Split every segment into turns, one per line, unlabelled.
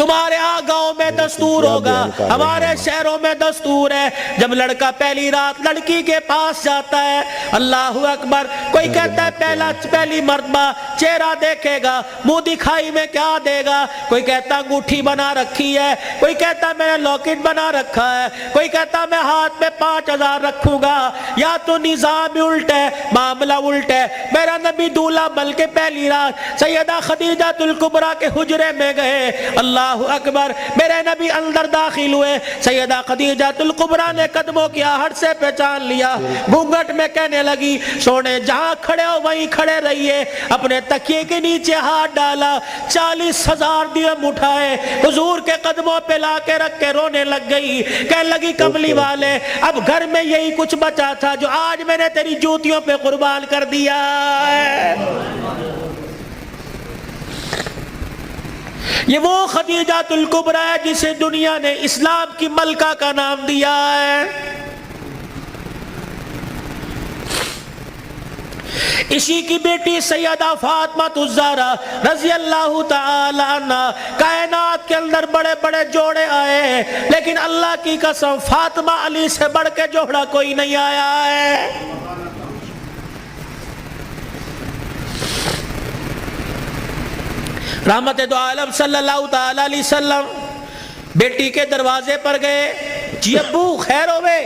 تمہارے ہاں گاؤں میں دستور ہوگا، ہمارے شہروں میں دستور ہے، جب لڑکا پہلی رات لڑکی کے پاس جاتا ہے، اللہ اکبر، کوئی کہتا ہے پہلی مرتبہ چہرہ دیکھے گا، منہ دکھائی میں کیا دے گا، کوئی کہتا انگوٹھی بنا رکھی ہے، کوئی کہتا میں نے لاکٹ بنا رکھا ہے، کوئی کہتا میں ہاتھ میں 5000 رکھوں گا، یا تو نظام الٹ ہے، معاملہ الٹ ہے۔ میرا نبی دولہا بلکہ پہلی رات سیدہ خدیجہ الکبریٰ کے حجرے میں گئے، اللہ اکبر، میرے نبی اندر داخل ہوئے، سیدہ خدیجہ الکبریٰ نے قدموں کی آہٹ سے پہچان لیا، گھونگھٹ میں کہنے لگی سونے جہاں کھڑے ہو وہیں کھڑے رہیے، اپنے تکیے کے نیچے ہاتھ ڈالا، 40,000 درہم اٹھائے، حضور کے قدموں پہ لا کے رکھ کے رونے لگ گئی، کہنے لگی کملی والے اب گھر میں یہی کچھ بچا تھا جو آج میں نے تیری جوتیوں پہ قربان کر دیا ہے۔ یہ وہ خدیجہ الکبریٰ ہے جسے دنیا نے اسلام کی ملکہ کا نام دیا ہے۔ اسی کی بیٹی سیدہ فاطمہ الزہرا رضی اللہ تعالی عنہ، کائنات کے اندر بڑے بڑے جوڑے آئے لیکن اللہ کی قسم فاطمہ علی سے بڑھ کے جوڑا کوئی نہیں آیا ہے۔ رحمت دو عالم صلی اللہ تعالی علیہ وسلم بیٹی کے دروازے پر گئے، جی ابو خیر ہوئے،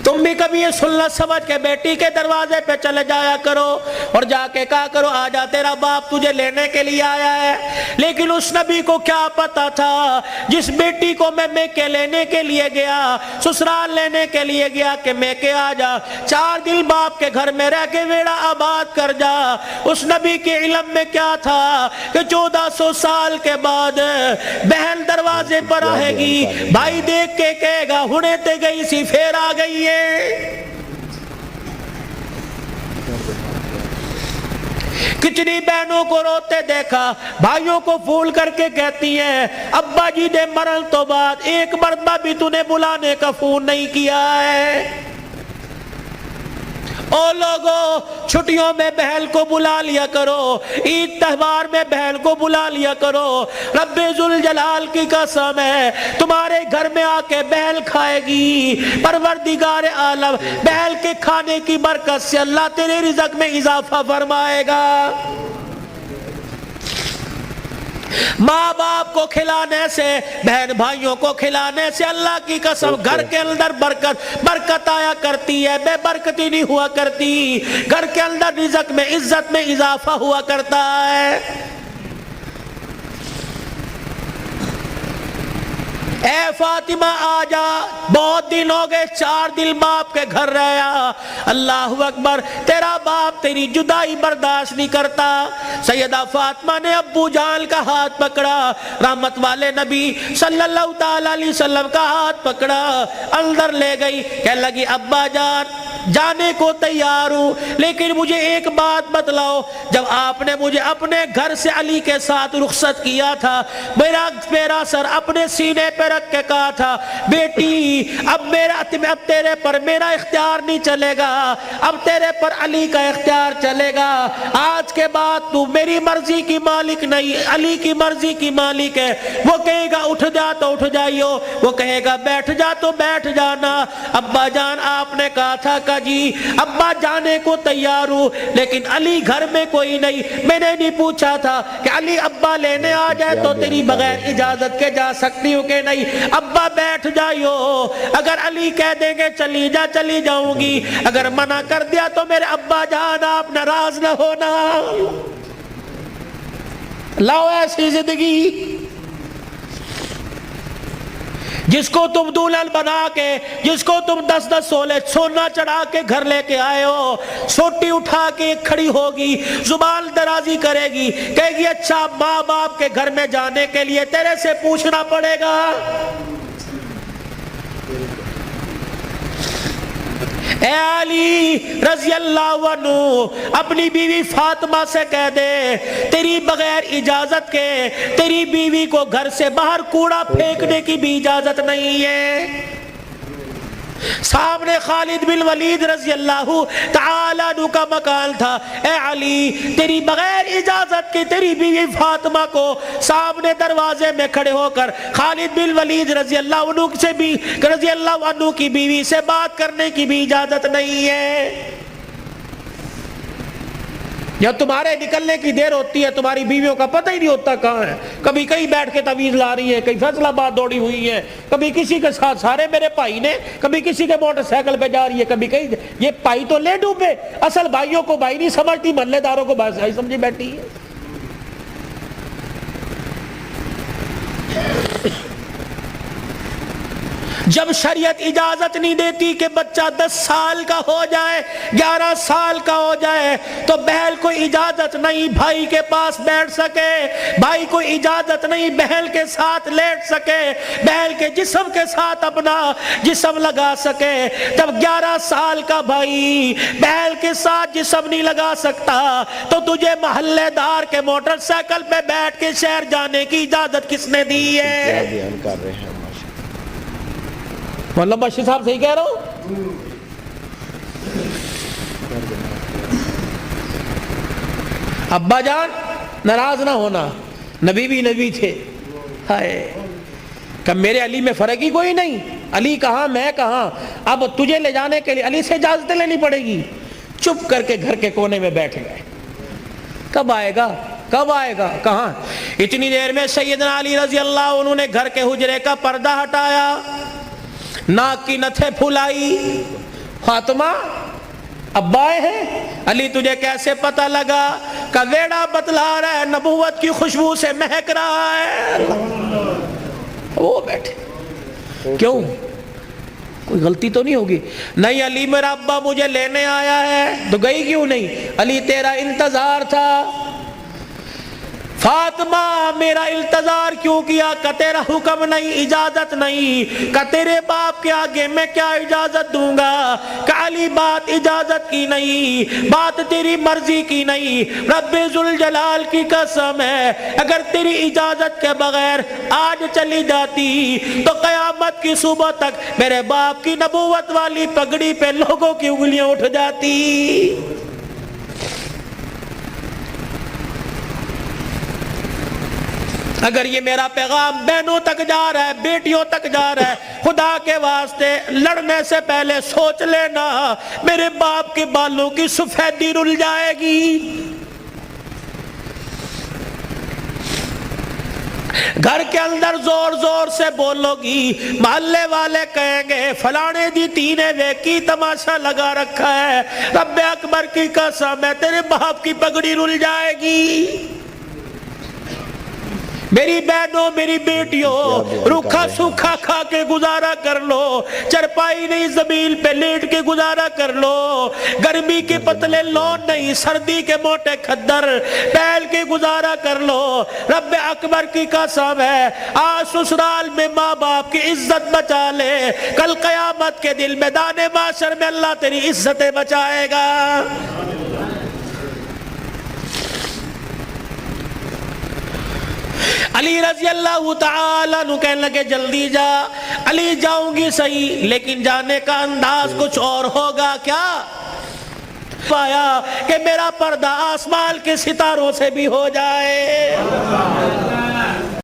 تم بھی کبھی یہ سننا سمجھ کے بیٹی کے دروازے پہ چلے جایا کرو اور جا کے کہا کرو آجا تیرا باپ تجھے لینے کے لیے آیا ہے۔ لیکن اس نبی کو کیا پتا تھا جس بیٹی کو میں میکے لینے کے لیے گیا، سسرال لینے کے لیے گیا کہ میکے آجا، 4 دن باپ کے گھر میں رہ کے ویڑا آباد کر جا، اس نبی کے علم میں کیا تھا کہ 1400 سال کے بعد بہن دروازے پر آئے گی، بھائی دیکھ کے کہے گا ہنے تے گئی سی پھر آ گئی ہے۔ کتنی بہنوں کو روتے دیکھا، بھائیوں کو پھول کر کے کہتی ہیں ابا جی نے مرن تو بعد ایک مرتبہ بھی تو نے بلانے کا فون نہیں کیا ہے۔ او لوگو چھٹیوں میں بہن کو بلا لیا کرو، عید تہوار میں بہن کو بلا لیا کرو، رب ذوالجلال کی قسم ہے تمہارے گھر میں آ کے بہن کھائے گی، پروردگار عالم بہن کے کھانے کی برکت سے اللہ تیرے رزق میں اضافہ فرمائے گا۔ ماں باپ کو کھلانے سے، بہن بھائیوں کو کھلانے سے اللہ کی قسم گھر کے اندر برکت آیا کرتی ہے، بے برکتی نہیں ہوا کرتی، گھر کے اندر رزق میں عزت میں اضافہ ہوا کرتا ہے۔ اے فاطمہ آجا، بہت دن ہو گئے، 4 دن باپ کے گھر رہا، اللہ اکبر، تیرا باپ تیری جدائی برداشت نہیں کرتا۔ سیدہ فاطمہ نے ابو جان کا ہاتھ پکڑا، رحمت والے نبی صلی اللہ تعالی علیہ وسلم کا ہاتھ پکڑا، اندر لے گئی، کہنے لگی ابا جان جانے کو تیار ہوں لیکن مجھے ایک بات بتلاؤ، جب آپ نے مجھے اپنے گھر سے علی کے ساتھ رخصت کیا تھا، میرا سر اپنے سینے پہ رکھ کے کہا تھا بیٹی اب تیرے پر میرا اختیار نہیں چلے گا، اب تیرے پر علی کا اختیار چلے گا، آج کے بعد تو میری مرضی کی مالک نہیں علی کی مرضی کی مالک ہے۔ وہ کہے گا اٹھ جا تو اٹھ جائیو، وہ کہے گا بیٹھ جا تو بیٹھ جانا۔ ابا جان آپ نے کہا تھا کہ جی ابا جانے کو تیار ہوں لیکن علی گھر میں کوئی نہیں، میں نے نہیں پوچھا تھا کہ علی ابا لینے آ جائے تو تیری بغیر اجازت کے جا سکتی ہوں کہ نہیں، ابا بیٹھ جائیو، اگر علی کہہ دیں گے چلی جا چلی جاؤں گی، اگر منع کر دیا تو میرے ابا جان آپ ناراض نہ ہونا۔ لاؤ ایسی زندگی جس کو تم دلہن بنا کے، جس کو تم 10 سولے سونا چڑھا کے گھر لے کے آئے ہو، سوٹی اٹھا کے کھڑی ہوگی، زبان درازی کرے گی، کہے گی اچھا ماں باپ کے گھر میں جانے کے لیے تیرے سے پوچھنا پڑے گا۔ اے علی رضی اللہ عنہ اپنی بیوی فاطمہ سے کہہ دے تیری بغیر اجازت کے تیری بیوی کو گھر سے باہر کوڑا پھینکنے کی بھی اجازت نہیں ہے۔ سامنے خالد بن ولید رضی اللہ تعالی عنہ کا مکان تھا. اے علی تیری بغیر اجازت کے تیری بیوی فاطمہ کو سامنے دروازے میں کھڑے ہو کر خالد بن ولید رضی اللہ عنہ کی بیوی سے بات کرنے کی بھی اجازت نہیں ہے. جب تمہارے نکلنے کی دیر ہوتی ہے تمہاری بیویوں کا پتہ ہی نہیں ہوتا کہاں ہے. کبھی کہیں بیٹھ کے تعویذ لا رہی ہے, کہیں فیصلہ آباد دوڑی ہوئی ہے, کبھی کسی کے ساتھ سارے میرے بھائی نے, کبھی کسی کے موٹر سائیکل پہ جا رہی ہے, کبھی کہیں. یہ بھائی تو لے ڈوبے, اصل بھائیوں کو بھائی نہیں سمجھتی, محلے داروں کو بھائی سمجھی بیٹھی ہے. جب شریعت اجازت نہیں دیتی کہ بچہ 10 سال کا ہو جائے, 11 سال کا ہو جائے, تو بہن کو اجازت نہیں بھائی کے پاس بیٹھ سکے, بھائی کو اجازت نہیں بہن کے ساتھ لیٹ سکے, بہن کے جسم کے ساتھ اپنا جسم لگا سکے. جب 11 سال کا بھائی بہن کے ساتھ جسم نہیں لگا سکتا تو تجھے محلے دار کے موٹر سائیکل پہ بیٹھ کے شہر جانے کی اجازت کس نے دی ہے؟
بیان کر رہے ہیں
مولانا بشیر صاحب صحیح کہہ رہا ہوں؟ ابا جان ناراض نہ ہونا, نبی بھی نبی تھے. ہائے کہ میرے علی میں فرق ہی کوئی نہیں, علی کہاں میں کہاں, اب تجھے لے جانے کے لیے علی سے اجازت لینی پڑے گی. چپ کر کے گھر کے کونے میں بیٹھ گئے. کب آئے گا, کب آئے گا, کہاں. اتنی دیر میں سیدنا علی رضی اللہ عنہ نے گھر کے حجرے کا پردہ ہٹایا, ناک کی نتھے پھلائی. فاطمہ ابا آئے ہیں. علی تجھے کیسے پتہ لگا؟ کہ ویڑا بتلا رہا ہے, نبوت کی خوشبو سے مہک رہا ہے. وہ بیٹھے. کیوں, کوئی غلطی تو نہیں ہوگی؟ نہیں علی میرا ابا مجھے لینے آیا ہے. تو گئی کیوں نہیں؟ علی تیرا انتظار تھا. فاطمہ میرا انتظار کیوں کیا؟ کہ تیرا حکم نہیں, اجازت نہیں. کہ تیرے باپ کے آگے میں کیا اجازت دوں گا؟ کہ علی بات اجازت کی نہیں, بات تیری مرضی کی نہیں. رب ذوالجلال کی قسم ہے اگر تیری اجازت کے بغیر آج چلی جاتی تو قیامت کی صبح تک میرے باپ کی نبوت والی پگڑی پہ لوگوں کی انگلیاں اٹھ جاتی. اگر یہ میرا پیغام بہنوں تک جا رہا ہے, بیٹیوں تک جا رہا ہے, خدا کے واسطے لڑنے سے پہلے سوچ لینا میرے باپ کے بالوں کی سفیدی رل جائے گی. گھر کے اندر زور زور سے بولو گی, محلے والے کہیں گے فلانے دی تینے ویکی تماشا لگا رکھا ہے. رب اکبر کی قسم ہے تیرے باپ کی پگڑی رل جائے گی. میری بہنوں میری بیٹیوں روکھا سوکھا کھا کے گزارا کر لو, چرپائی نہیں زمین پہ لیٹ کے گزارا کر لو, گرمی کے پتلے لون نہیں سردی کے موٹے کھدر پہل کے گزارا کر لو. رب اکبر کی قسم ہے آج سسرال میں ماں باپ کی عزت بچا لے, کل قیامت کے دل میدان محشر میں اللہ تیری عزتیں بچائے گا. علی رضی اللہ تعالیٰ عنہ کہنے لگے جلدی جا. علی جاؤں گی صحیح لیکن جانے کا انداز کچھ اور ہوگا. کیا پایا کہ میرا پردہ آسمان کے ستاروں سے بھی ہو جائے.